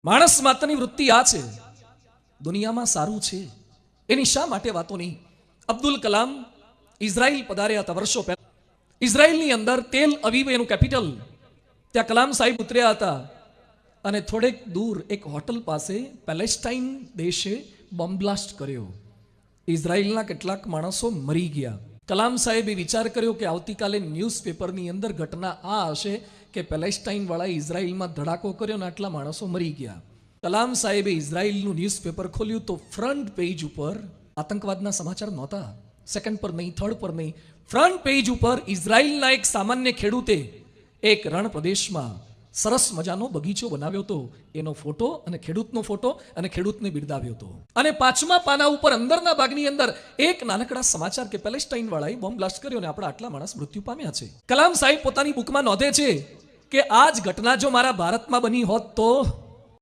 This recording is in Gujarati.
માણસ માત્રની વૃત્તિ આ છે, દુનિયામાં સારું છે એની શા માટે વાતો નહીં. અબ્દુલ કલામ ઇઝરાયલ પધાર્યા હતા વર્ષો પહેલા. ઇઝરાયલની અંદર તેલ અવીવ એનું કેપિટલ, ત્યાં કલામ સાહેબ ઉતર્યા હતા અને થોડેક દૂર એક હોટલ પાસે પેલેસ્ટાઇન દેશે બોમ્બ બ્લાસ્ટ કર્યો. ઇઝરાયલના કેટલાક માણસો મરી ગયા. કલામ સાહેબે વિચાર કર્યો કે આવતીકાલે ન્યૂઝપેપરની અંદર ઘટના આ હશે કે પેલેસ્ટાઇન વાળા ઇઝરાયલમાં ધડાકો કર્યો અને આટલા માણસો મરી ગયા. કલામ સાહેબે ઇઝરાયલનું ન્યૂઝપેપર ખોલ્યું તો ફ્રન્ટ પેજ ઉપર આતંકવાદના સમાચાર નહોતા. સેકન્ડ પર નહીં, થર્ડ પર નહીં, ફ્રન્ટ પેજ ઉપર ઇઝરાયલના એક સામાન્ય ખેડૂતે એક રણ પ્રદેશમાં સરસ મજાનો બગીચો બનાવ્યો હતો, એનો ફોટો અને ખેડૂતનો ફોટો અને ખેડૂતને બિરદાવ્યો હતો. અને પાંચમા પાના ઉપર અંદરના ભાગની અંદર એક નાનકડા સમાચાર કે પેલેસ્ટાઇન વાળાએ બોમ્બ બ્લાસ્ટ કર્યો અને આપણા આટલા માણસ મૃત્યુ પામ્યા છે. કલામ સાહેબ પોતાની બુકમાં નોંધે છે કે આ જ ઘટના જો મારા ભારતમાં બની હોત તો